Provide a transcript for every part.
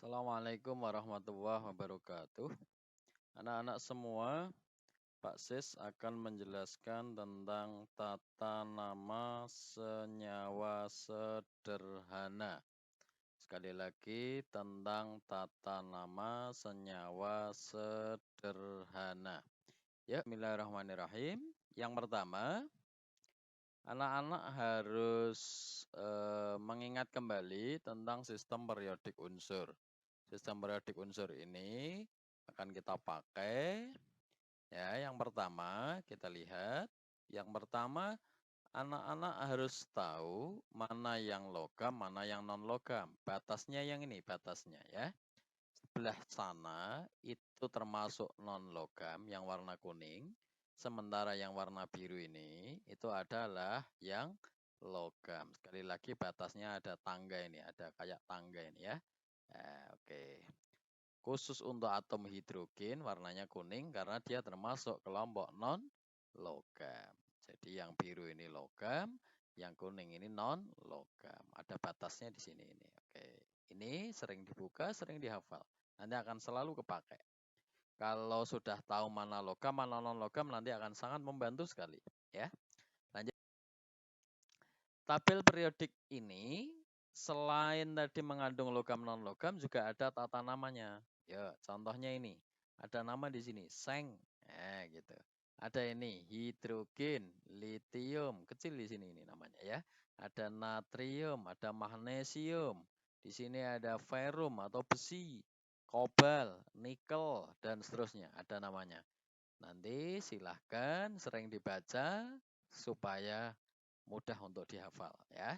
Assalamualaikum warahmatullahi wabarakatuh. Anak-anak semua, Pak Sis akan menjelaskan tentang tata nama senyawa sederhana. Sekali lagi tentang tata nama senyawa sederhana. Ya, bismillahirrahmanirrahim. Yang pertama, anak-anak harus mengingat kembali tentang sistem periodik unsur. Sistem periodik unsur ini akan kita pakai. Ya, yang pertama kita lihat. Yang pertama, anak-anak harus tahu mana yang logam, mana yang non logam. Batasnya yang ini, batasnya ya. Sebelah sana itu termasuk non logam yang warna kuning. Sementara yang warna biru ini itu adalah yang logam. Sekali lagi batasnya ada tangga ini, ada kayak tangga ini ya. Oke. Khusus untuk atom hidrogen warnanya kuning karena dia termasuk kelompok non logam. Jadi yang biru ini logam, yang kuning ini non logam. Ada batasnya di sini ini. Oke. Ini sering dibuka, sering dihafal. Nanti akan selalu kepakai. Kalau sudah tahu mana logam, mana non logam nanti akan sangat membantu sekali, ya. Lanjut. Tabel periodik ini selain tadi mengandung logam non logam juga ada tata namanya. Ya, contohnya ini. Ada nama di sini, seng. Gitu. Ada ini, hidrogen, litium, kecil di sini ini namanya ya. Ada natrium, ada magnesium. Di sini ada ferum atau besi, kobal, nikel, dan seterusnya. Ada namanya. Nanti silahkan sering dibaca supaya mudah untuk dihafal ya.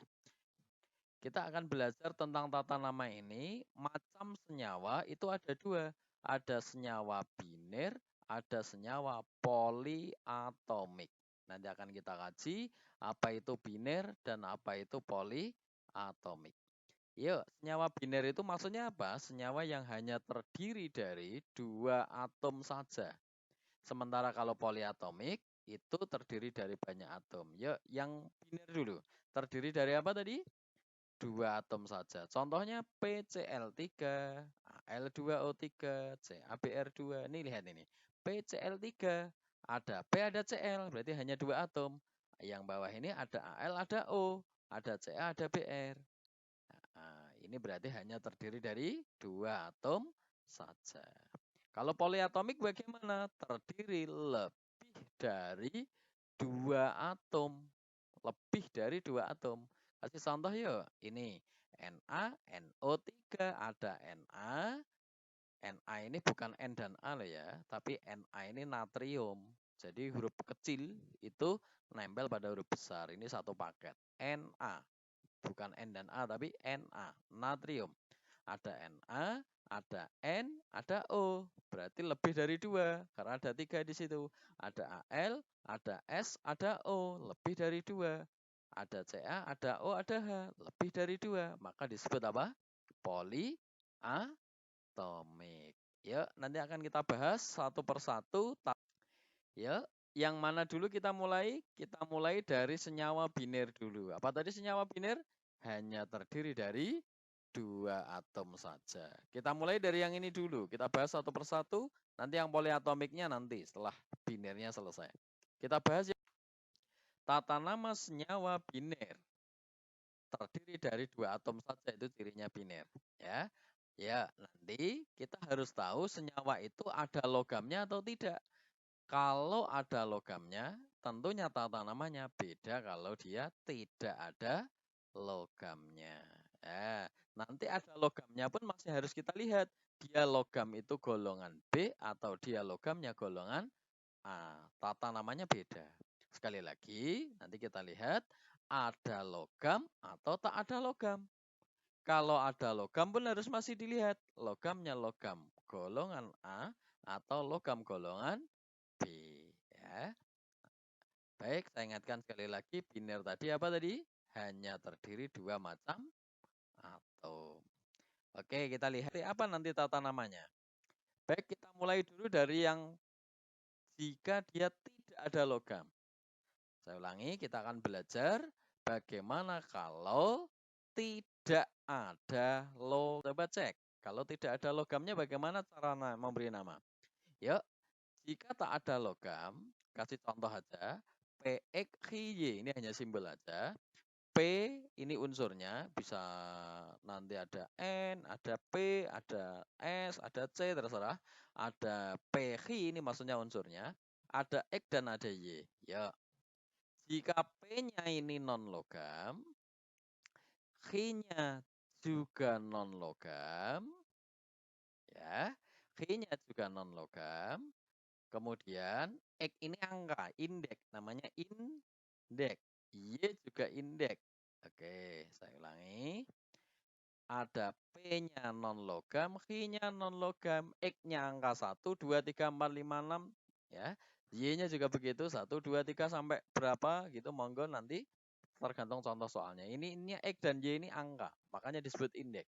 Kita akan belajar tentang tata nama ini. Macam senyawa itu ada dua. Ada senyawa biner, ada senyawa poliatomik. Nanti akan kita kaji apa itu biner dan apa itu poliatomik. Yuk, senyawa biner itu maksudnya apa? Senyawa yang hanya terdiri dari dua atom saja. Sementara kalau poliatomik itu terdiri dari banyak atom. Yuk, yang biner dulu. Terdiri dari apa tadi? Dua atom saja. Contohnya PCl3, Al2O3, CaBr2. Ini lihat ini. PCl3, ada P ada Cl, berarti hanya dua atom. Yang bawah ini ada Al, ada O, ada Ca, ada Br. Nah, ini berarti hanya terdiri dari dua atom saja. Kalau poliatomik bagaimana? Terdiri lebih dari dua atom. Lebih dari dua atom. Kasih contoh yuk. Ini Na, NO3, ada Na. Na ini bukan N dan A loh ya, tapi Na ini natrium. Jadi huruf kecil itu nempel pada huruf besar. Ini satu paket. Na. Bukan N dan A, tapi Na. Natrium. Ada Na, ada N, ada O. Berarti lebih dari dua, karena ada tiga di situ. Ada Al, ada S, ada O. Lebih dari dua. Ada Ca, ada O, ada H. Lebih dari dua. Maka disebut apa? Poliatomik. Ya, nanti akan kita bahas satu persatu. Ya, yang mana dulu kita mulai? Kita mulai dari senyawa biner dulu. Apa tadi senyawa biner? Hanya terdiri dari dua atom saja. Kita mulai dari yang ini dulu. Kita bahas satu persatu. Nanti yang poliatomiknya nanti setelah binernya selesai. Kita bahas yang tata nama senyawa biner. Terdiri dari dua atom saja, itu cirinya biner. Ya, ya, nanti kita harus tahu senyawa itu ada logamnya atau tidak. Kalau ada logamnya, tentunya tata namanya beda kalau dia tidak ada logamnya. Nanti ada logamnya pun masih harus kita lihat. Dia logam itu golongan B atau dia logamnya golongan A. Tata namanya beda. Sekali lagi, nanti kita lihat ada logam atau tak ada logam. Kalau ada logam pun harus masih dilihat. Logamnya logam golongan A atau logam golongan B. Ya. Baik, saya ingatkan sekali lagi, biner tadi apa tadi? Hanya terdiri dua macam atom. Oke, kita lihat apa nanti tata namanya. Baik, kita mulai dulu dari yang jika dia tidak ada logam. Saya ulangi, kita akan belajar bagaimana kalau tidak ada logam. Coba cek, Kalau tidak ada logamnya bagaimana cara memberi nama? Yuk, jika tak ada logam, kasih contoh aja. PX, Y, ini hanya simbol aja. P ini unsurnya, bisa nanti ada N, ada P, ada S, ada C, terserah. Ada PX, ini maksudnya unsurnya. Ada X dan ada Y. Ya, jika P-nya ini non-logam, X-nya juga non-logam, ya, X-nya juga non-logam. Kemudian X ini angka, indeks, namanya indeks. Y juga indeks. Oke, saya ulangi. Ada P-nya non-logam, X-nya non-logam, X-nya angka 1, 2, 3, 4, 5, 6. Ya. Y-nya juga begitu, 1, 2, 3, sampai berapa gitu. Monggo nanti tergantung contoh soalnya. Ini X dan Y ini angka, makanya disebut indeks.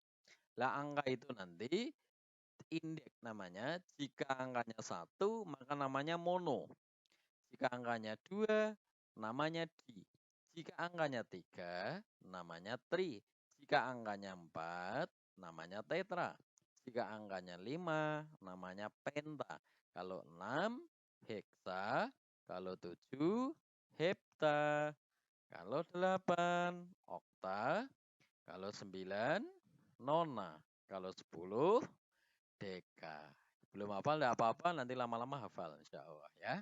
Lah angka itu nanti indeks namanya. Jika angkanya 1, maka namanya mono. Jika angkanya 2, namanya di. Jika angkanya 3, namanya tri. Jika angkanya 4, namanya tetra. Jika angkanya 5, namanya penta. Kalau 6, heksa. Kalau 7, hepta. Kalau 8, okta. Kalau 9, nona. Kalau 10, deka. Belum hafal, enggak apa-apa, nanti lama-lama hafal insya Allah ya.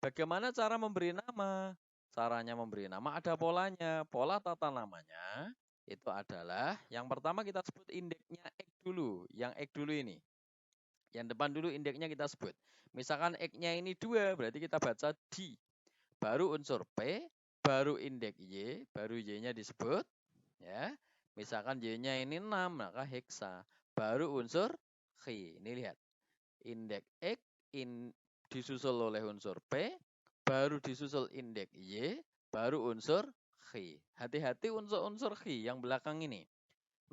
Bagaimana cara memberi nama? Caranya memberi nama ada polanya. Pola tata namanya itu adalah yang pertama kita sebut indeksnya X dulu. Yang X dulu ini. Yang depan dulu indeksnya kita sebut. Misalkan X-nya ini 2, berarti kita baca di. Baru unsur P, baru indeks Y, baru Y-nya disebut. Ya. Misalkan Y-nya ini 6, maka heksa. Baru unsur X. Ini lihat. Indeks X disusul oleh unsur P, baru disusul indeks Y, baru unsur X. Hati-hati unsur-unsur X yang belakang ini.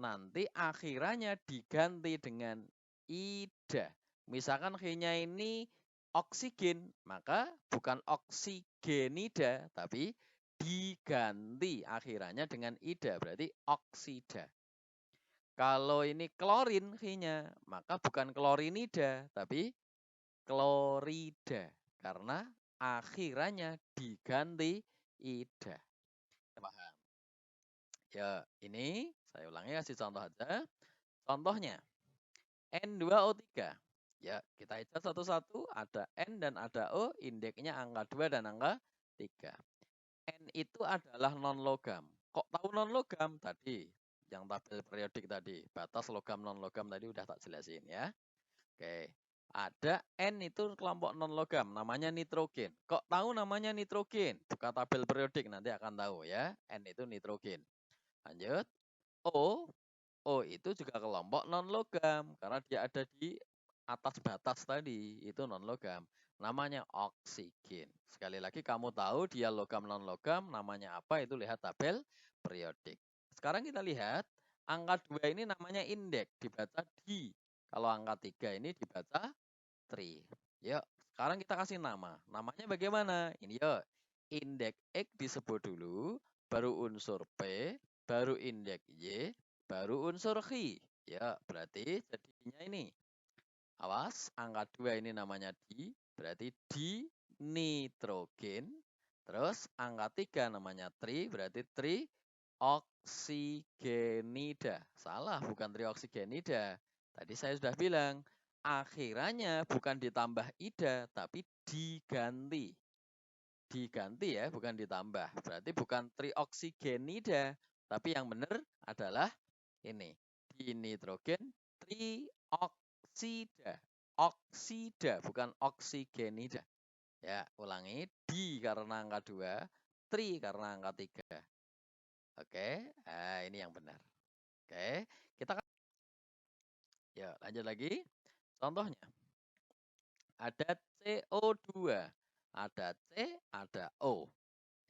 Nanti akhirannya diganti dengan ida. Misalkan X-nya ini oksigen, maka bukan oksigenida, tapi diganti akhirannya dengan ida, berarti oksida. Kalau ini klorin X-nya, maka bukan klorinida, tapi klorida. Karena akhirannya diganti ida. Paham? Ya, ini saya ulangi, kasih contoh aja. Contohnya, N2O3. Ya, kita hitung satu-satu. Ada N dan ada O, indeksnya angka 2 dan angka 3. N itu adalah non-logam. Kok tahu non-logam? Tadi, yang tabel periodik tadi. Batas logam non-logam tadi udah tak jelasin ya. Oke, ada N itu kelompok non-logam, namanya nitrogen. Kok tahu namanya nitrogen? Buka tabel periodik, nanti akan tahu ya. N itu nitrogen. Lanjut. O itu juga kelompok non-logam karena dia ada di atas batas tadi, itu non-logam. Namanya oksigen. Sekali lagi kamu tahu dia logam non-logam, namanya apa? Itu lihat tabel periodik. Sekarang kita lihat angka 2 ini namanya indeks, dibaca di. Kalau angka 3 ini dibaca tri. Yuk, sekarang kita kasih nama. Namanya bagaimana? Ini yuk. Indeks X disebut dulu, baru unsur P, baru indeks Y, baru unsur X. Ya, berarti jadinya ini. Awas, angka 2 ini namanya di, berarti di nitrogen. Terus angka 3 namanya tri, berarti tri oksigenida. Salah, bukan trioksigenida. Tadi saya sudah bilang, akhirannya bukan ditambah ida, tapi diganti. Diganti ya, bukan ditambah. Berarti bukan trioksigenida, tapi yang benar adalah ini. Dinitrogen trioksida. Oksida, bukan oksigenida. Ya, ulangi. Di karena angka 2, tri karena angka 3. Oke, nah, ini yang benar. Oke, kita ya lanjut lagi. Contohnya, ada CO2, ada C, ada O.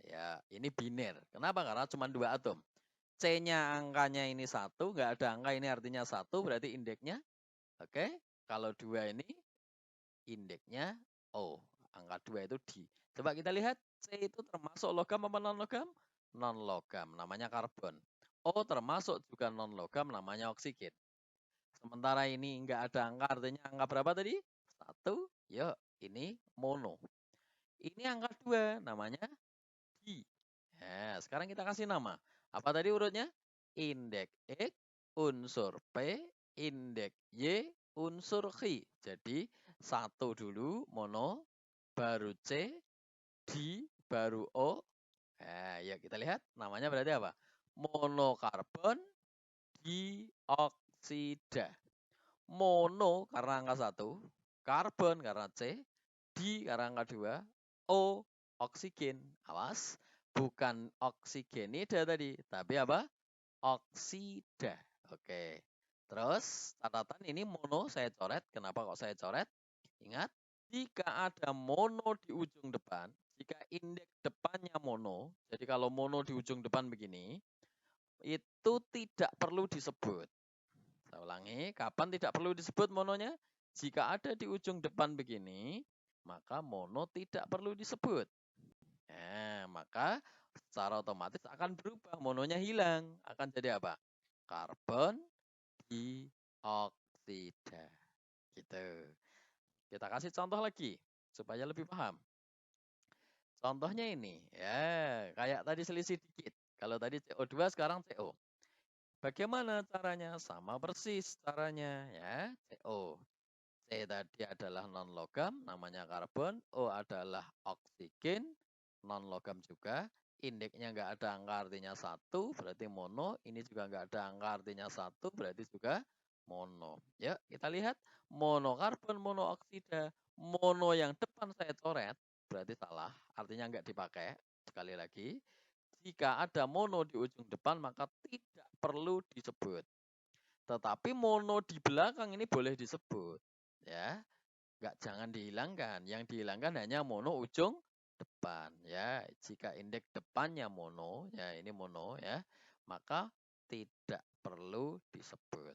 Ya, ini biner. Kenapa? Karena cuma 2 atom. C-nya angkanya ini 1, nggak ada angka ini artinya 1, berarti indeksnya. Oke, kalau 2 ini indeksnya O. Angka 2 itu di. Coba kita lihat, C itu termasuk logam apa non-logam? Non-logam, namanya karbon. O termasuk juga non-logam, namanya oksigen. Sementara ini nggak ada angka, artinya angka berapa tadi? 1. Yuk, ini mono. Ini angka 2, namanya di. Nah, sekarang kita kasih nama. Apa tadi urutnya? Indeks X, unsur P, indeks Y, unsur X. Jadi, 1 dulu, mono, baru C, di, baru O. Nah, ya kita lihat namanya berarti apa? Monokarbon dioksida. Mono karena angka 1, karbon karena C, di karena angka 2, O oksigen. Awas, bukan oksigenida tadi, tapi apa? Oksida. Oke. Terus catatan ini mono saya coret. Kenapa kok saya coret? Ingat, jika ada mono di ujung depan, jika indeks depannya mono, jadi kalau mono di ujung depan begini, itu tidak perlu disebut. Saya ulangi, kapan tidak perlu disebut mononya? Jika ada di ujung depan begini, maka mono tidak perlu disebut. Nah, maka secara otomatis akan berubah, mononya hilang. Akan jadi apa? Karbon dioksida. Gitu. Kita kasih contoh lagi supaya lebih paham. Contohnya ini, ya kayak tadi selisih dikit. Kalau tadi CO2 sekarang CO. Bagaimana caranya? Sama persis caranya ya. CO. C tadi adalah non logam, namanya karbon. O adalah oksigen, non logam juga. Indeksnya nggak ada angka, artinya 1, berarti mono. Ini juga nggak ada angka, artinya 1, berarti juga mono. Ya, kita lihat monokarbon, monooksida. Mono yang depan saya coret, berarti salah, artinya nggak dipakai. Sekali lagi, jika ada mono di ujung depan, maka tidak perlu disebut. Tetapi mono di belakang ini boleh disebut. Ya, jangan dihilangkan. Yang dihilangkan hanya mono ujung depan. Ya, jika indeks depannya mono, ya ini mono ya, maka tidak perlu disebut.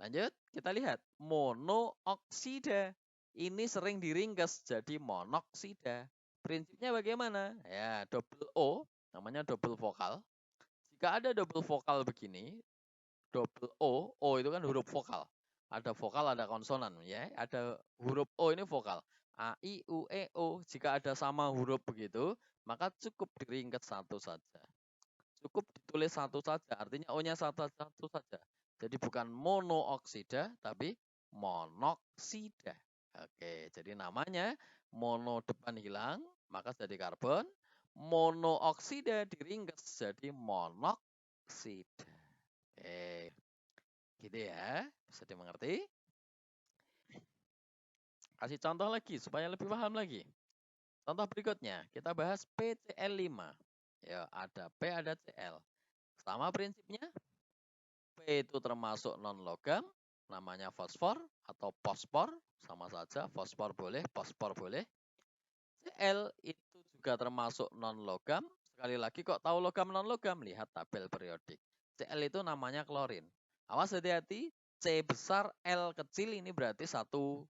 Lanjut, kita lihat monooksida. Ini sering diringkas jadi monoksida. Prinsipnya bagaimana? Ya, double O, namanya double vokal. Jika ada double vokal begini, double O itu kan huruf vokal. Ada vokal, ada konsonan ya. Ada huruf O ini vokal. A, I, U, E, O. Jika ada sama huruf begitu, maka cukup diringkas satu saja. Cukup ditulis satu saja, artinya O-nya satu saja. Jadi bukan monooksida, tapi monoksida. Oke, jadi namanya mono depan hilang, maka jadi karbon. Monooksida diringkas jadi monoksida. Gitu ya, bisa dimengerti? Kasih contoh lagi supaya lebih paham lagi. Contoh berikutnya, kita bahas PCl5. Ya, ada P, ada Cl. Sama prinsipnya, P itu termasuk non-logam, namanya fosfor atau pospor, sama saja, fosfor boleh, pospor boleh. Cl itu juga termasuk non-logam. Sekali lagi, kok tahu logam non-logam? Lihat tabel periodik. Cl itu namanya klorin. Awas hati-hati, C besar, L kecil ini berarti satu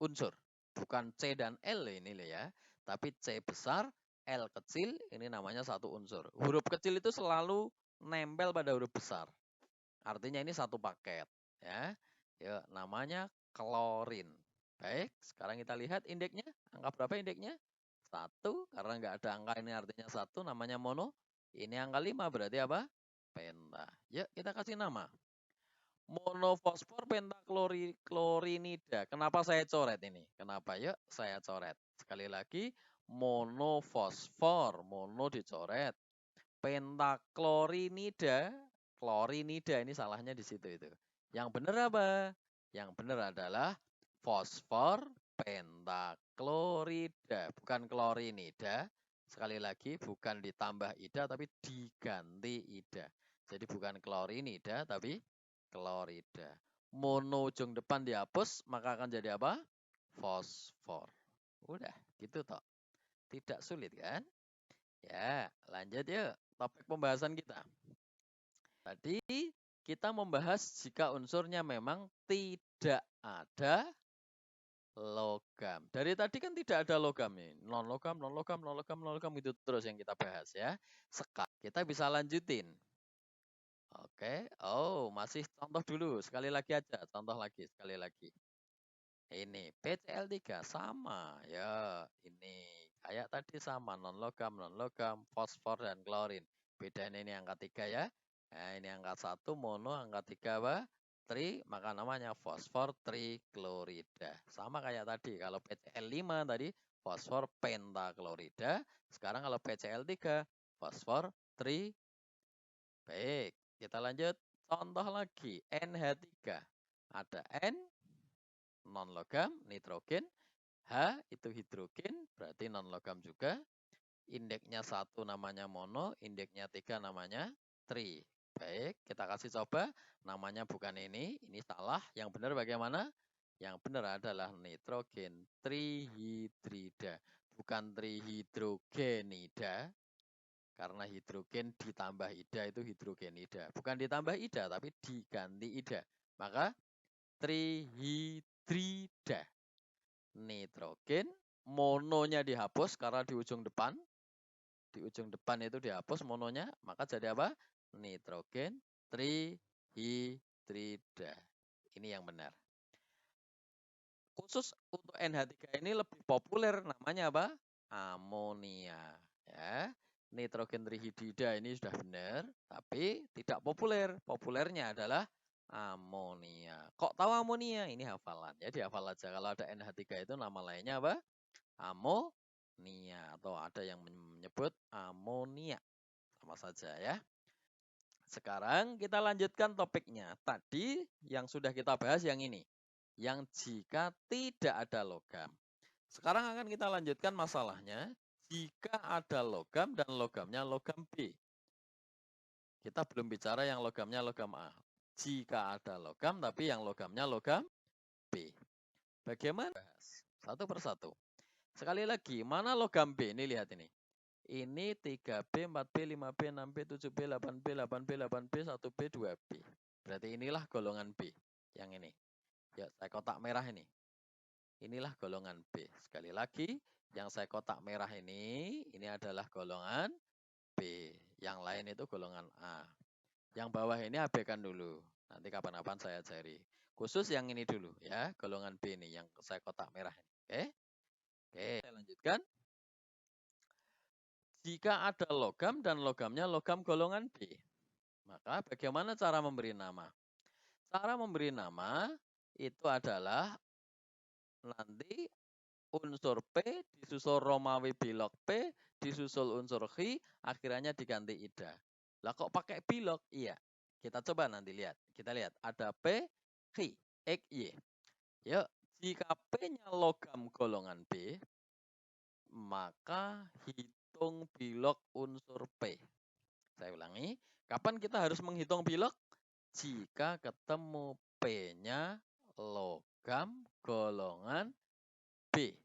unsur. Bukan C dan L ini ya. Tapi C besar, L kecil, ini namanya satu unsur. Huruf kecil itu selalu nempel pada huruf besar. Artinya ini satu paket. Ya, namanya klorin. Baik, sekarang kita lihat indeksnya. Angka berapa indeksnya? 1, karena nggak ada angka ini artinya 1, namanya mono. Ini angka 5, berarti apa? Penta. Yuk, kita kasih nama. Monofosfor pentaklorinida. Kenapa saya coret ini? Kenapa? Yuk, saya coret. Sekali lagi, monofosfor, mono dicoret. Pentaklorinida, klorinida ini salahnya di situ itu. Yang benar apa? Yang benar adalah fosfor pentaklorida, bukan klorinida. Sekali lagi, bukan ditambah ida, tapi diganti ida. Jadi bukan klorinida, tapi klorida. Mono ujung depan dihapus, maka akan jadi apa? Fosfor. Udah, gitu toh. Tidak sulit kan? Ya, lanjut yuk. Topik pembahasan kita. Tadi kita membahas jika unsurnya memang tidak ada logam. Dari tadi kan tidak ada logam nih. Non logam, non logam, non logam, non logam itu terus yang kita bahas ya. Sekarang kita bisa lanjutin. Oke. Oh, masih contoh dulu. Sekali lagi aja. Contoh lagi. Sekali lagi. Ini PCl3 sama. Ya, ini. Kayak tadi sama. Non-logam, fosfor, dan klorin. Bedanya ini angka 3 ya. Nah, ini angka 1 mono, angka 3 apa? Tri, maka namanya fosfor triklorida. Sama kayak tadi. Kalau PCl5 tadi, fosfor pentaklorida. Sekarang kalau PCl3, fosfor tri. Baik, kita lanjut. Contoh lagi, NH3. Ada N, non-logam, nitrogen. H, itu hidrogen, berarti non-logam juga. Indeksnya 1 namanya mono, indeksnya 3 namanya tri. Baik, kita kasih coba. Namanya bukan ini salah. Yang benar bagaimana? Yang benar adalah nitrogen trihidrida. Bukan trihidrogenida. Karena hidrogen ditambah ida itu hidrogenida. Bukan ditambah ida, tapi diganti ida. Maka trihidrida. Nitrogen, mononya dihapus karena di ujung depan. Di ujung depan itu dihapus mononya. Maka jadi apa? Nitrogen trihidrida. Ini yang benar. Khusus untuk NH3 ini lebih populer namanya apa? Amonia. Ya. Nitrogen trihidrida ini sudah benar, tapi tidak populer. Populernya adalah amonia. Kok tahu amonia? Ini hafalan. Ya, dihafal aja. Kalau ada NH3 itu nama lainnya apa? Amonia. Atau ada yang menyebut amonia. Sama saja ya. Sekarang kita lanjutkan topiknya. Tadi yang sudah kita bahas yang ini. Yang jika tidak ada logam. Sekarang akan kita lanjutkan masalahnya. Jika ada logam dan logamnya logam B. Kita belum bicara yang logamnya logam A. Jika ada logam tapi yang logamnya logam B. Bagaimana? Satu persatu. Sekali lagi, mana logam B? Ini lihat ini. Ini 3B, 4B, 5B, 6B, 7B, 8B, 8B, 8B, 1B, 2B. Berarti inilah golongan B. Yang ini. Ya, saya kotak merah ini. Inilah golongan B. Sekali lagi, yang saya kotak merah ini adalah golongan B. Yang lain itu golongan A. Yang bawah ini abaikan dulu. Nanti kapan-kapan saya ajari. Khusus yang ini dulu ya, golongan B ini yang saya kotak merah ini. Oke? Oke, saya lanjutkan. Jika ada logam dan logamnya logam golongan B, maka bagaimana cara memberi nama? Cara memberi nama itu adalah nanti unsur P disusul Romawi bilog P, disusul unsur Hi, akhirnya diganti ida. Lah kok pakai bilog? Iya. Kita coba nanti lihat. Kita lihat ada P, Hi, X, Y. Yuk, jika P-nya logam golongan B, maka hitung bilog unsur P. Saya ulangi. Kapan kita harus menghitung bilog? Jika ketemu P-nya logam golongan B.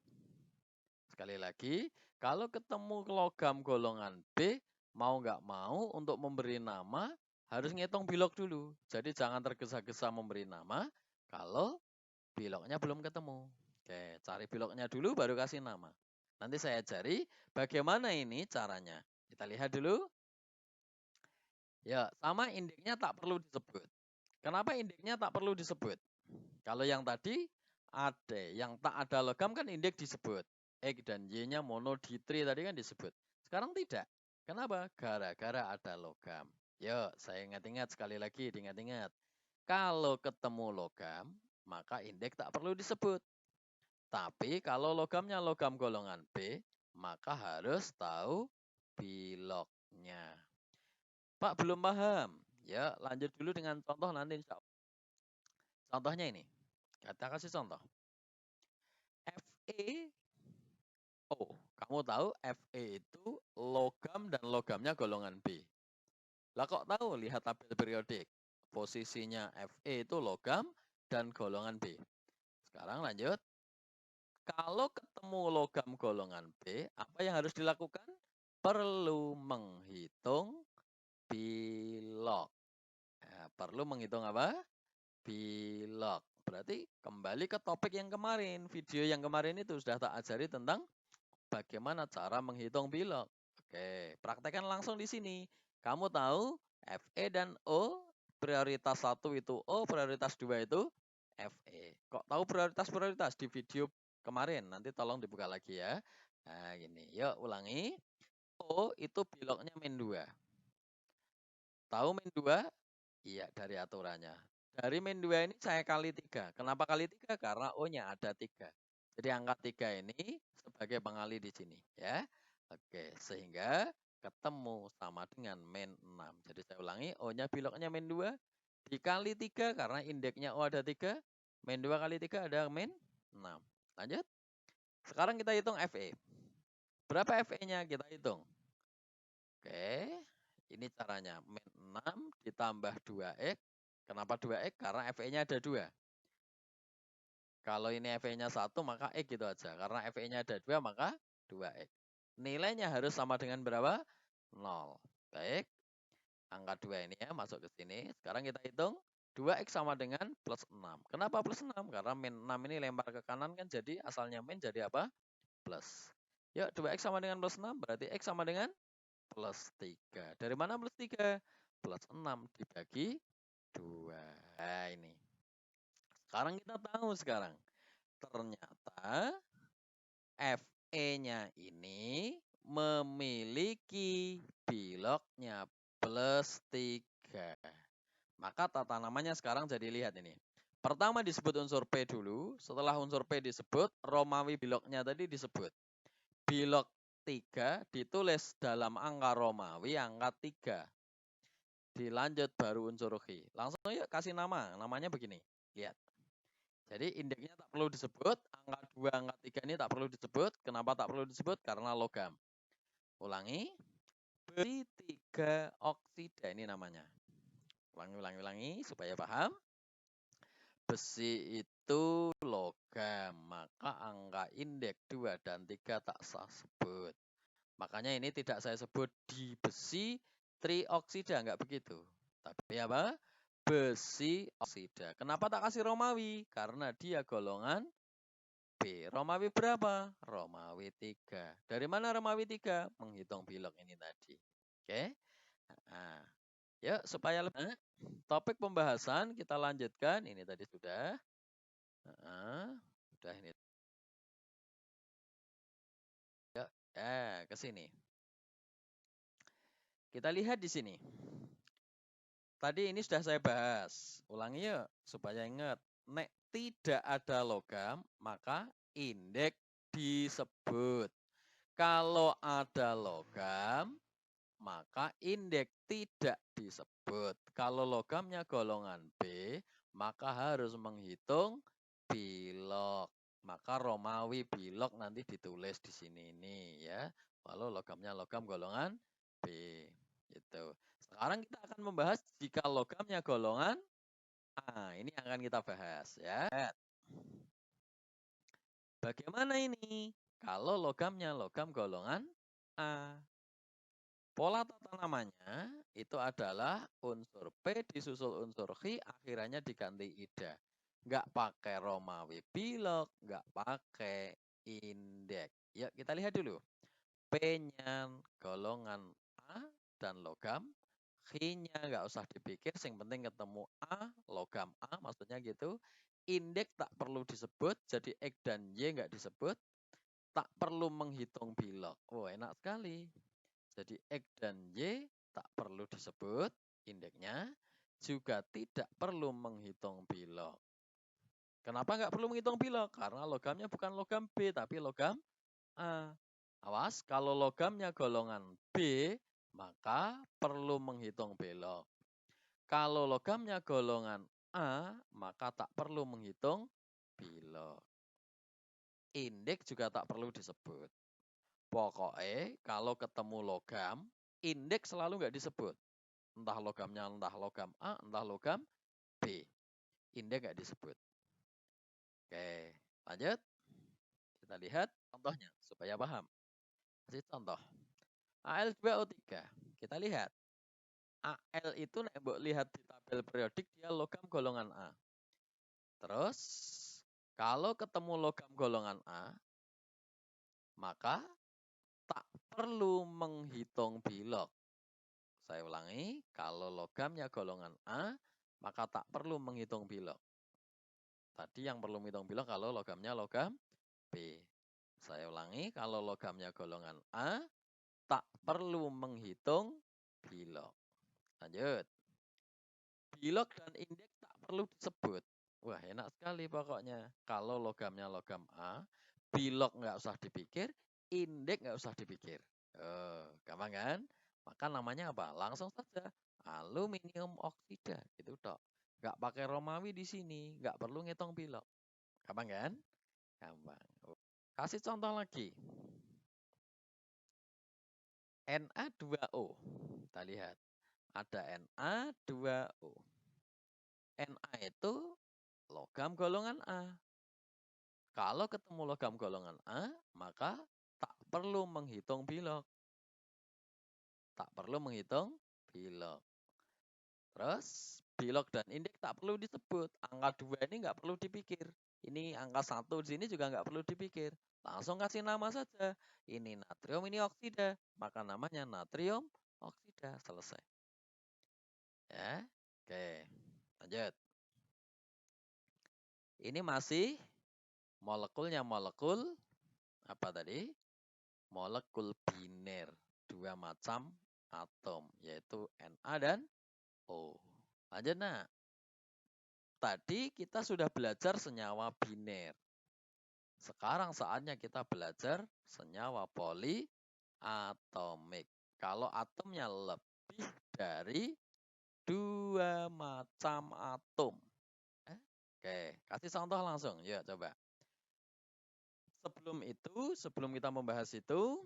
Sekali lagi, kalau ketemu logam golongan B, mau nggak mau untuk memberi nama harus ngitung bilog dulu. Jadi jangan tergesa-gesa memberi nama kalau bilognya belum ketemu. Oke, cari bilognya dulu baru kasih nama. Nanti saya ajari bagaimana ini caranya. Kita lihat dulu. Ya, sama indeksnya tak perlu disebut. Kenapa indeksnya tak perlu disebut? Kalau yang tadi ada, yang tak ada logam kan indeks disebut. X dan Y-nya mono ditri tadi kan disebut. Sekarang tidak. Kenapa? Gara-gara ada logam. Yuk, saya ingat-ingat sekali lagi, diingat-ingat. Kalau ketemu logam, maka indeks tak perlu disebut. Tapi kalau logamnya logam golongan B, maka harus tahu bilognya. Pak, belum paham. Ya, lanjut dulu dengan contoh nanti insya Allah. Contohnya ini. Kita kasih contoh. Fe, oh, kamu tahu Fe itu logam dan logamnya golongan B. Lah kok tahu? Lihat tabel periodik. Posisinya Fe itu logam dan golongan B. Sekarang lanjut. Kalau ketemu logam golongan B, apa yang harus dilakukan? Perlu menghitung bilog. Nah, perlu menghitung apa? Bilog. Berarti kembali ke topik yang kemarin. Video yang kemarin itu sudah tak ajari tentang bagaimana cara menghitung bilog. Oke, praktekkan langsung di sini. Kamu tahu Fe dan O. Prioritas 1 itu O, prioritas 2 itu Fe. Kok tahu prioritas di video kemarin? Nanti tolong dibuka lagi ya. Nah, gini. Yuk, ulangi. O itu biloknya min 2. Tahu min 2? Iya, dari aturannya. Dari min 2 ini saya kali 3. Kenapa kali 3? Karena O-nya ada 3. Jadi angka 3 ini sebagai pengali di sini. Ya. Oke, sehingga ketemu sama dengan min 6. Jadi saya ulangi, O-nya biloknya min 2. Dikali 3, karena indeksnya O ada 3. Min 2 kali 3 ada min 6. Lanjut. Sekarang kita hitung Fe. Berapa Fe-nya? Kita hitung. Oke, ini caranya. Min 6 ditambah 2X. Kenapa 2X? Karena Fe-nya ada 2. Kalau ini Fe-nya 1, maka X gitu aja. Karena Fe-nya ada 2, maka 2X. Nilainya harus sama dengan berapa? 0. Baik. Angka 2 ini ya, masuk ke sini. Sekarang kita hitung. 2X sama dengan plus 6. Kenapa plus 6? Karena min 6 ini lempar ke kanan kan, jadi asalnya min jadi apa? Plus. Yuk, 2X sama dengan plus 6, berarti X sama dengan plus 3. Dari mana plus 3? Plus 6 dibagi 2. Nah, ini. Sekarang kita tahu sekarang. Ternyata Fe-nya ini memiliki biloknya plus 3. Maka tata namanya sekarang jadi lihat ini. Pertama disebut unsur P dulu. Setelah unsur P disebut, Romawi biloknya tadi disebut. Bilok 3 ditulis dalam angka Romawi angka 3. Dilanjut baru unsur Khi. Langsung yuk kasih nama. Namanya begini. Lihat. Jadi indeksnya tak perlu disebut. Angka 2, angka 3 ini tak perlu disebut. Kenapa tak perlu disebut? Karena logam. Ulangi. Besi 3 oksida ini namanya. Ulangi supaya paham. Besi itu logam. Maka angka indeks 2 dan 3 tak saya sebut. Makanya ini tidak saya sebut di besi trioksida, enggak begitu. Tapi apa? Besi oksida. Kenapa tak kasih Romawi? Karena dia golongan B. Romawi berapa? Romawi 3. Dari mana Romawi 3? Menghitung bilok ini tadi. Oke. Nah, yuk supaya lebih topik pembahasan kita lanjutkan. Ini tadi sudah. Sudah ini. Yuk, ke sini. Kita lihat di sini. Tadi ini sudah saya bahas. Ulangi yuk supaya ingat. Nek tidak ada logam, maka indeks disebut. Kalau ada logam, maka indeks tidak disebut. Kalau logamnya golongan B, maka harus menghitung bilok. Maka Romawi bilok nanti ditulis di sini ini ya. Kalau logamnya logam golongan B. Gitu. Sekarang kita akan membahas jika logamnya golongan A. Ini yang akan kita bahas ya. Bagaimana ini? Kalau logamnya logam golongan A. Pola tata namanya itu adalah unsur P disusul unsur Khi, akhirannya diganti ida. Nggak pakai Romawi bilok, nggak pakai indeks. Ya, kita lihat dulu. P-nya golongan A dan logam. Khi-nya nggak usah dipikir, yang penting ketemu A, logam A, maksudnya gitu. Indeks tak perlu disebut, jadi X dan Y nggak disebut. Tak perlu menghitung bilok. Oh, enak sekali. Jadi X dan Y tak perlu disebut indeksnya, juga tidak perlu menghitung bilok. Kenapa nggak perlu menghitung bilok? Karena logamnya bukan logam B, tapi logam A. Awas, kalau logamnya golongan B, maka perlu menghitung bilok. Kalau logamnya golongan A, maka tak perlu menghitung bilok. Indeks juga tak perlu disebut. Pokoknya kalau ketemu logam, indeks selalu nggak disebut. Entah logamnya, entah logam A, entah logam B. Indeks nggak disebut. Oke, lanjut. Kita lihat contohnya supaya paham. Kasih contoh. Al2O3. Kita lihat. Al itu lihat di tabel periodik dia logam golongan A. Terus kalau ketemu logam golongan A, maka tak perlu menghitung bilok. Saya ulangi, kalau logamnya golongan A, maka tak perlu menghitung bilog. Tadi yang perlu menghitung bilog kalau logamnya logam B. Saya ulangi, kalau logamnya golongan A, tak perlu menghitung bilog. Lanjut. Bilog dan indeks tak perlu disebut. Wah, enak sekali pokoknya. Kalau logamnya logam A, bilog nggak usah dipikir, indeks nggak usah dipikir. Gampang kan? Maka namanya apa? Langsung saja aluminium oksida. Gitu toh. Nggak pakai Romawi di sini, nggak perlu ngitung bilog. Gampang kan? Gampang. Kasih contoh lagi. Na2O. Kita lihat. Ada Na2O. Na itu logam golongan A. Kalau ketemu logam golongan A, maka tak perlu menghitung bilog. Tak perlu menghitung bilog. Terus, bilog dan indeks tak perlu disebut. Angka 2 ini nggak perlu dipikir. Ini angka 1 di sini juga nggak perlu dipikir. Langsung kasih nama saja. Ini natrium, ini oksida. Maka namanya natrium oksida. Selesai. Ya, oke. Lanjut. Ini masih molekulnya molekul apa tadi? Molekul biner. Dua macam atom, yaitu Na dan O. Lanjut, nah. Tadi kita sudah belajar senyawa biner. Sekarang saatnya kita belajar senyawa poliatomik. Kalau atomnya lebih dari 2 macam atom. Oke, kasih contoh langsung. Yuk, coba. Sebelum kita membahas itu,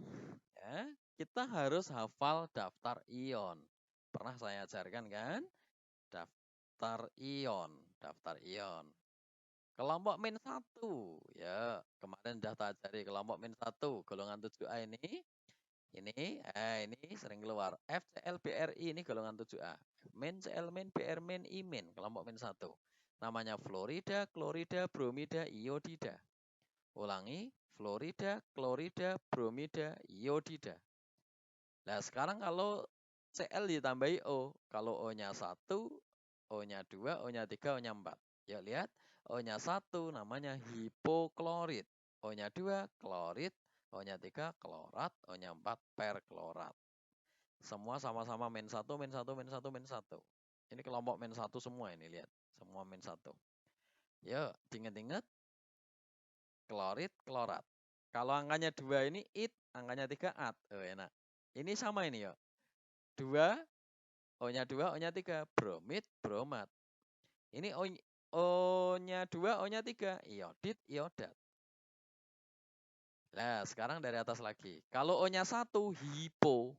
ya, kita harus hafal daftar ion. Pernah saya ajarkan kan? Daftar ion. Kelompok min 1. Ya, kemarin sudah tak ajari kelompok min 1. Golongan 7A ini sering keluar. FCl-BRI ini golongan 7A. Min, Cl min, Br min, I min, kelompok min 1. Namanya fluorida, klorida, bromida, iodida. Ulangi, fluorida, klorida, bromida, iodida. Nah, sekarang kalau Cl ditambahi O, kalau O-nya 1, O-nya 2, O-nya 3, O-nya 4. Yuk lihat, O-nya 1 namanya hipoklorit, O-nya 2 klorit, O-nya 3 klorat, O-nya 4 perklorat. Semua sama-sama min 1, min 1, min 1, min 1. Ini kelompok min 1 semua ini, lihat. Semua min 1. Yuk, diingat-ingat. Klorit, klorat. Kalau angkanya 2 ini it, angkanya 3 at. Enak. Ini sama ini yuk. 2, O-nya 2, O-nya 3. Bromid, bromat. Ini O-nya 2, O-nya 3. Iodit, iodat. Nah, sekarang dari atas lagi. Kalau O-nya 1, hipo.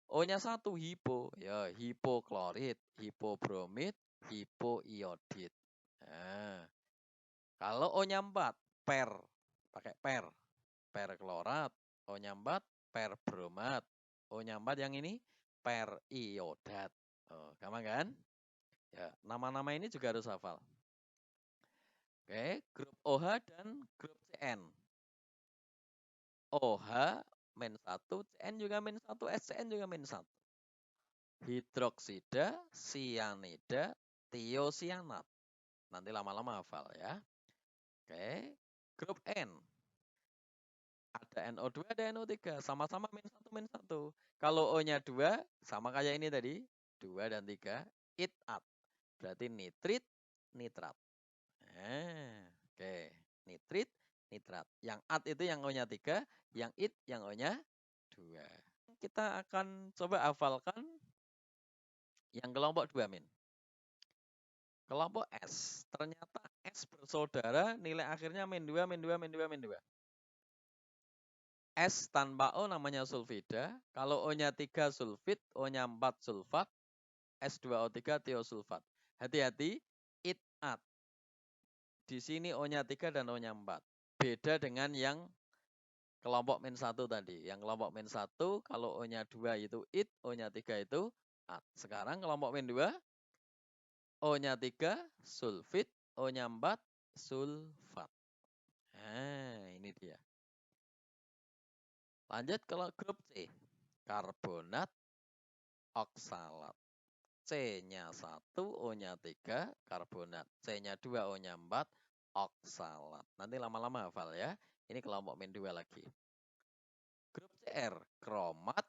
O-nya 1, hipo. Ya, hipoklorit, hipobromid, hipoiodit. Nah, kalau O-nya 4, per. Pakai per. Perklorat. O-nya 4, perbromat. O-nya 4 yang ini, periodat. Oh, gampang kan? Ya, nama-nama ini juga harus hafal. Oke, grup OH dan grup CN. OH min 1, CN juga min 1, SCN juga min 1. Hidroksida, sianida, tiosianat. Nanti lama-lama hafal ya. Oke, grup N. Ada NO2, ada NO3. Sama-sama min 1, min 1. Kalau O-nya 2, sama kayak ini tadi. 2 dan 3, it-at. Berarti nitrit, nitrat. Oke, nitrit, nitrat. Yang at itu yang O-nya 3, yang it, yang O-nya 2. Kita akan coba hafalkan yang kelompok 2 min. Kelompok S. Ternyata S bersaudara, nilai akhirnya min 2, min 2, min 2, min 2. S tanpa O namanya sulfida. Kalau O-nya 3 sulfit, O-nya 4 sulfat, S2O3 tiosulfat. Hati-hati, it-at. Di sini O-nya 3 dan O-nya 4. Beda dengan yang kelompok min 1 tadi. Yang kelompok min 1, kalau O-nya 2 itu it, O-nya 3 itu at. Sekarang kelompok min 2, O-nya 3 sulfit, O-nya 4 sulfat. Nah, ini dia. Lanjut kalau grup C. Karbonat, oksalat. C-nya 1, O-nya 3, karbonat. C-nya 2, O-nya 4, oksalat. Nanti lama-lama hafal ya. Ini kelompok min 2 lagi. Grup CR, kromat,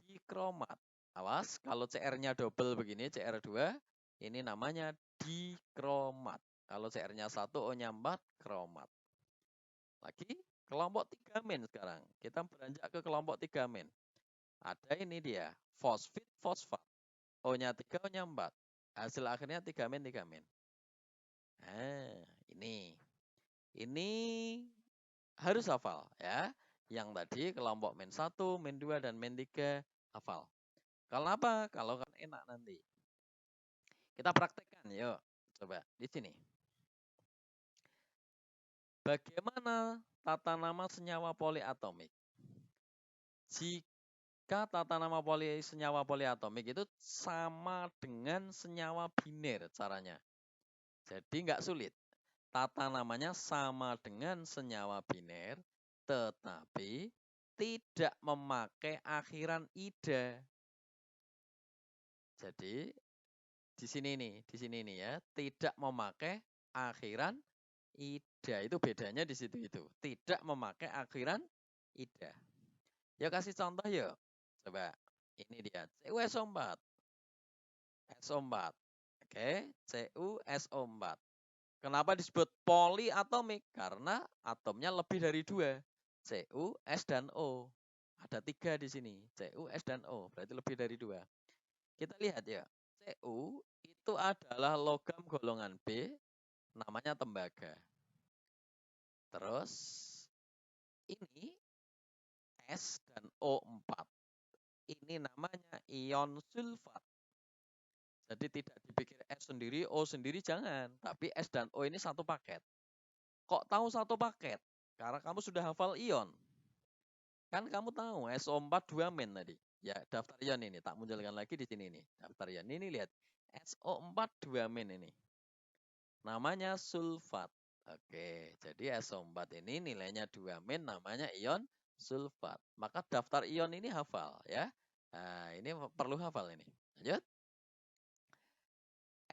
dikromat. Awas, kalau CR-nya double begini, CR2, ini namanya dikromat. Kalau CR-nya 1, O-nya 4, kromat. Lagi, kelompok 3 min sekarang. Kita beranjak ke kelompok 3 min. Ada ini dia, fosfit, fosfat. O-nya 3, O-nya 4. Hasil akhirnya 3 min, 3 min. Nah, ini. Ini harus hafal ya. Yang tadi kelompok min 1, min 2, dan min 3 hafal. Kalau apa? Kalau kan enak nanti. Kita praktekkan, yuk. Coba di sini. Bagaimana tata nama senyawa poliatomik? Jika tata nama senyawa poliatomik itu sama dengan senyawa biner caranya. Jadi nggak sulit. Tata namanya sama dengan senyawa biner, tetapi tidak memakai akhiran ida. Jadi di sini nih ya, tidak memakai akhiran ida. Itu bedanya di situ itu. Tidak memakai akhiran ida. Ya kasih contoh yuk. Coba. Ini dia. CuSO4. SO4. Oke, CuSO4. Kenapa disebut poliatomik? Karena atomnya lebih dari 2. Cu, S, dan O. Ada 3 di sini. Cu, S, dan O. Berarti lebih dari 2. Kita lihat ya. Cu itu adalah logam golongan B. Namanya tembaga. Terus ini S dan O4. Ini namanya ion sulfat. Jadi tidak dipikir S sendiri, O sendiri, jangan. Tapi S dan O ini satu paket. Kok tahu satu paket? Karena kamu sudah hafal ion. Kan kamu tahu SO4 2 min tadi. Ya, daftar ion ini. Tak munculkan lagi di sini nih. Daftar ion. Ini lihat. SO4 2 min ini. Namanya sulfat. Oke, jadi SO4 ini nilainya 2 min, namanya ion sulfat. Maka daftar ion ini hafal ya. Nah, ini perlu hafal ini. Lanjut.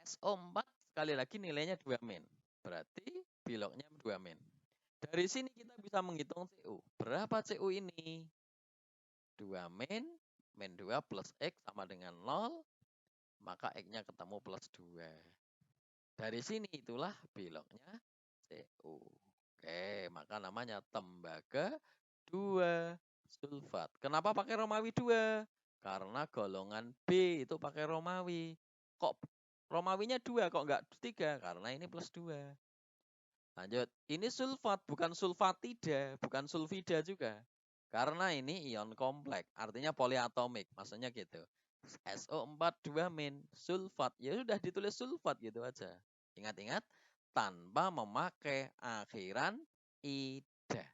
SO4 sekali lagi nilainya 2 min. Berarti biloknya 2 min. Dari sini kita bisa menghitung Cu. Berapa Cu ini? 2 min, min 2 plus X sama dengan 0. Maka X-nya ketemu plus 2. Dari sini itulah biloknya Cu. Oke, maka namanya tembaga 2 sulfat. Kenapa pakai Romawi 2? Karena golongan B itu pakai Romawi. Kok Romawinya 2, kok enggak 3? Karena ini plus 2. Lanjut, ini sulfat, bukan sulfatida, bukan sulfida juga. Karena ini ion kompleks, artinya poliatomik, maksudnya gitu. SO4 2 min, sulfat, ya sudah ditulis sulfat gitu aja. Ingat-ingat, tanpa memakai akhiran ida.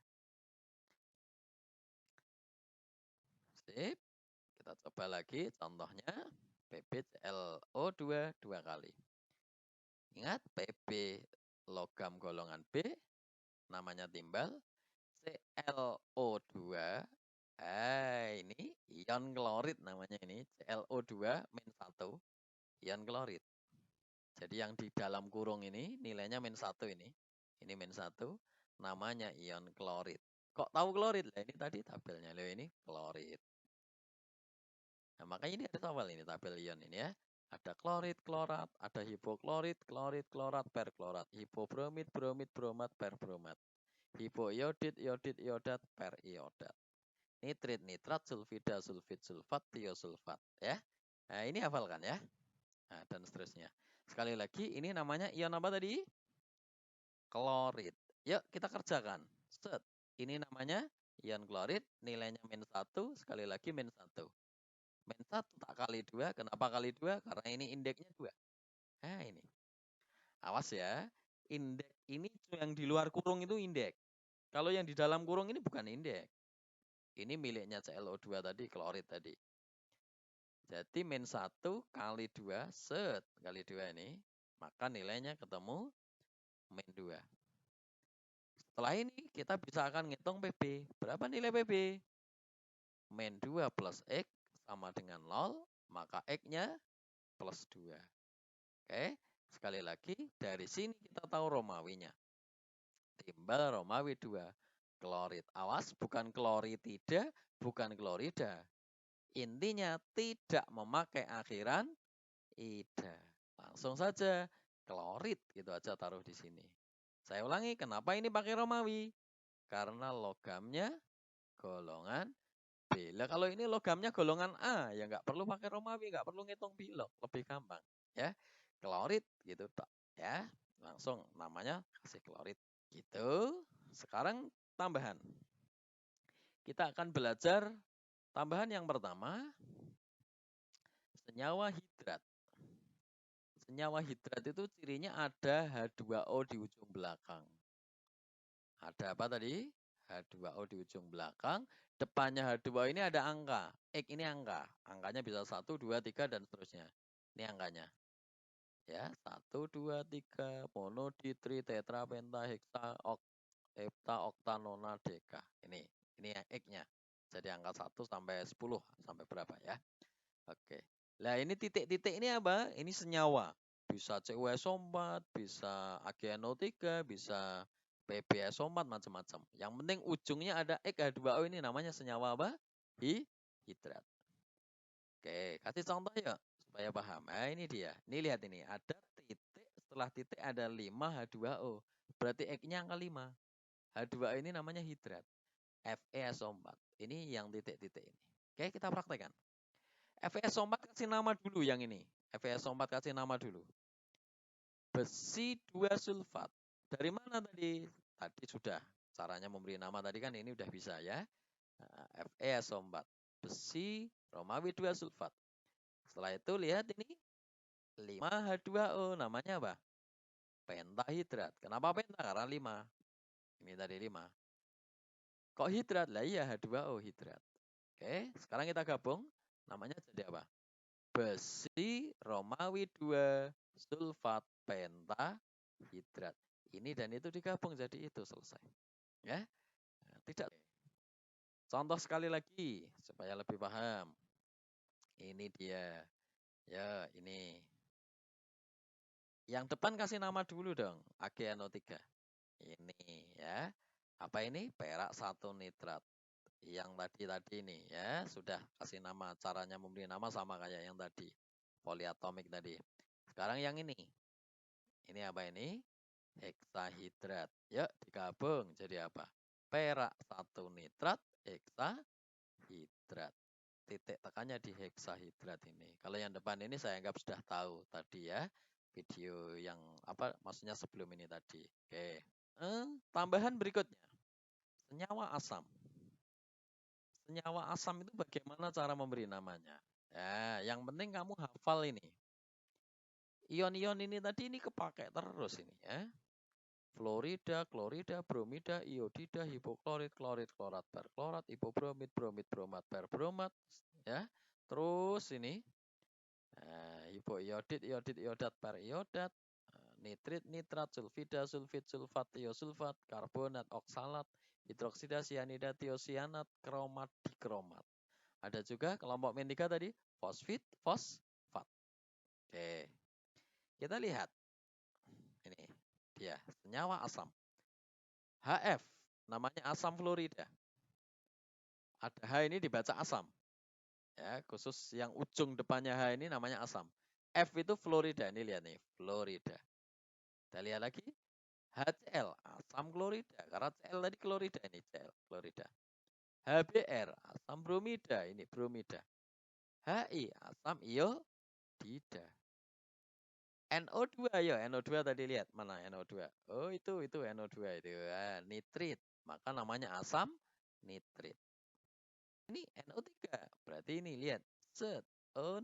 Sip, kita coba lagi contohnya, PbClO2 2 kali. Ingat, Pb logam golongan B, namanya timbal. ClO2, ini ion klorid namanya ini, ClO2 min 1, ion klorid. Jadi yang di dalam kurung ini nilainya min 1 ini min 1, namanya ion klorid. Kok tahu klorid? Lah ini tadi tabelnya, loh ini klorid. Nah, makanya ini ada tabel ini, tabel ion ini ya. Ada klorid, klorat, ada hipoklorid, klorid, klorat, perklorat, hipobromid, bromid, bromat, perbromat. Hipoiodit, iodit, iodat, periodat. Nitrit, nitrat, sulfida, sulfit, sulfat, tiosulfat. Ya. Nah, ini hafalkan ya. Nah, dan seterusnya. Sekali lagi, ini namanya ion apa tadi? Klorid. Yuk, kita kerjakan. Set. Ini namanya ion klorid, nilainya min 1, sekali lagi min 1. Min 1 tak kali 2, kenapa kali 2? Karena ini indeksnya 2. Nah, ini. Awas ya, indeks ini yang di luar kurung itu indeks. Kalau yang di dalam kurung ini bukan indeks. Ini miliknya ClO2 tadi, klorid tadi. Jadi min 1 kali 2, set kali 2 ini, maka nilainya ketemu min 2. Setelah ini kita bisa akan ngitung PB. Berapa nilai PB? Min 2 plus X sama dengan 0, maka X-nya plus 2. Oke, sekali lagi dari sini kita tahu Romawinya. Timbal Romawi 2. Klorid. Awas, bukan kloritida, bukan klorida. Intinya tidak memakai akhiran ida. Langsung saja klorid gitu aja taruh di sini. Saya ulangi, kenapa ini pakai Romawi? Karena logamnya golongan B. Lah kalau ini logamnya golongan A, ya nggak perlu pakai Romawi, nggak perlu ngitung bilog, lebih gampang. Ya, klorid gitu tak. Ya, langsung namanya kasih klorid gitu. Sekarang tambahan. Kita akan belajar tambahan yang pertama, senyawa hidrat. Senyawa hidrat itu cirinya ada H2O di ujung belakang. Ada apa tadi? H2O di ujung belakang. Depannya H2O ini ada angka. X ini angka. Angkanya bisa 1, 2, 3, dan seterusnya. Ini angkanya. Ya, 1, 2, 3. Mono, ditri, tetra, penta, heksa, hepta, okta, nona, deka. Ini X-nya. Jadi angka 1 sampai 10. Sampai berapa ya? Oke. Nah ini titik-titik ini apa? Ini senyawa. Bisa CuSO4, bisa AgNO3, bisa PbSO4, macam-macam. Yang penting ujungnya ada H2O, ini namanya senyawa apa? Hidrat. Oke, kasih contoh ya supaya paham. Nah ini dia. Ini lihat ini. Ada titik, setelah titik ada 5 H2O. Berarti X-nya angka 5. H2O ini namanya hidrat. FeSO4. Ini yang titik-titik ini. Oke, kita praktekkan. FeSO4 kasih nama dulu yang ini. FeSO4 kasih nama dulu. Besi 2 sulfat. Dari mana tadi? Tadi sudah. Caranya memberi nama tadi kan ini udah bisa ya. FeSO4. Besi Romawi 2 sulfat. Setelah itu lihat ini 5 H2O. Namanya apa? Pentahidrat. Kenapa penta? Karena 5. Ini tadi 5. Kok hidrat? Lah iya H2O hidrat. Oke, sekarang kita gabung. Namanya jadi apa? Besi Romawi 2 sulfat pentahidrat. Ini dan itu digabung jadi itu, selesai. Ya. Tidak. Contoh sekali lagi supaya lebih paham. Ini dia. Ya, ini. Yang depan kasih nama dulu dong, AgNO3. Ini ya. Apa ini? Perak 1 nitrat. Yang tadi ini ya, sudah kasih nama. Caranya memberi nama sama kayak yang tadi. Poliatomik tadi. Sekarang yang ini. Ini apa ini? Heksahidrat. Yuk digabung jadi apa? Perak 1 nitrat, heksahidrat. Titik tekannya di heksahidrat ini. Kalau yang depan ini saya anggap sudah tahu tadi ya. Video yang apa maksudnya sebelum ini tadi. Oke. Tambahan berikutnya. Senyawa asam. Senyawa asam itu bagaimana cara memberi namanya? Ya, yang penting kamu hafal ini. Ion-ion ini tadi ini kepake terus ini ya. Fluorida, klorida, bromida, iodida, hipoklorit, klorit, klorat, perklorat, hipobromid, bromid, bromat, perbromat, ya. Terus ini hipoiodit, iodit, iodat, periodat, nitrit, nitrat, sulfida, sulfit, sulfat, tiosulfat, karbonat, oksalat, hidroksida, sianida, tiosianat, kromat, dikromat. Ada juga kelompok men 3 tadi, fosfit, fosfat. Oke. Kita lihat. Ini dia, senyawa asam. HF, namanya asam fluorida. Ada H ini dibaca asam. Ya, khusus yang ujung depannya H ini namanya asam. F itu fluorida, ini lihat nih, fluorida. Kita lihat lagi, HCl, asam klorida. Karena Cl tadi klorida, ini Cl, klorida. HBr, asam bromida, ini bromida. HI, asam iodida. NO2, ayo NO2 tadi lihat, mana NO2? Oh itu NO2 itu, nitrit. Maka namanya asam nitrit. Ini NO3, berarti ini lihat, set,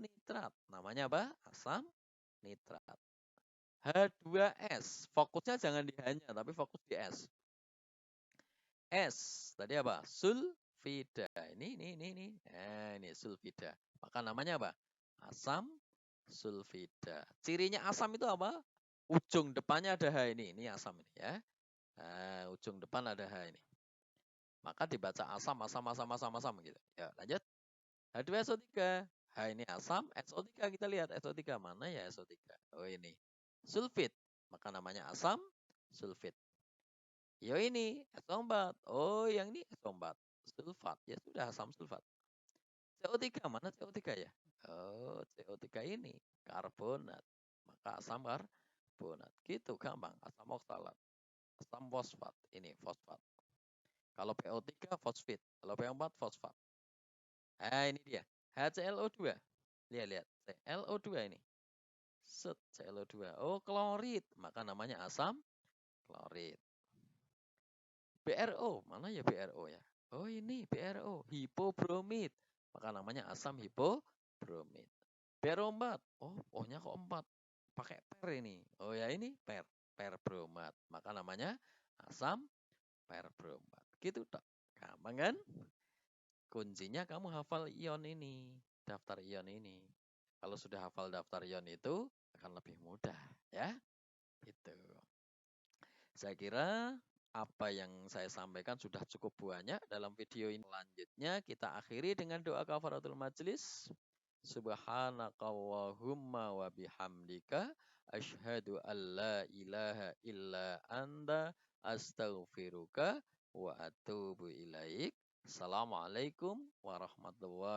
nitrat. Namanya apa? Asam nitrat. H2S, fokusnya jangan di H-nya, tapi fokus di S. S, tadi apa? Sulfida. Ini sulfida. Maka namanya apa? Asam sulfida. Cirinya asam itu apa? Ujung depannya ada H ini asam ini ya. Ujung depan ada H ini. Maka dibaca asam gitu. Ya, lanjut. H2SO3. Ini asam, SO3 kita lihat SO3 mana ya SO3? Oh ini. Sulfit. Maka namanya asam sulfit. Yo ini SO4. Oh yang ini SO4. Sulfat. Ya sudah asam sulfat. CO3 mana CO3 ya? Oh, CO3 ini karbonat. Maka asam karbonat. Gitu gampang. Asam oksalat. Asam fosfat. Ini fosfat. Kalau PO3 fosfit. Kalau PO4 fosfat. Ini dia. HClO2. Lihat-lihat. ClO2 ini. Set ClO2. Oh, klorid. Maka namanya asam klorid. BRO. Mana ya BRO ya? Oh, ini BRO. Hipobromid. Maka namanya asam hipobromid. BR4. Oh, ohnya kok 4. Pakai per ini. Oh ya ini per. Perbromat. Maka namanya asam perbromat. Gitu, Dok. Gampang kan? Kuncinya kamu hafal ion ini, daftar ion ini. Kalau sudah hafal daftar ion itu akan lebih mudah, ya. Itu. Saya kira apa yang saya sampaikan sudah cukup banyak dalam video ini. Selanjutnya kita akhiri dengan doa kafaratul majlis. Subhanakallahumma wa bihamdika asyhadu an la ilaha illa anta astaghfiruka wa atubu ilaik. Assalamualaikum warahmatullahi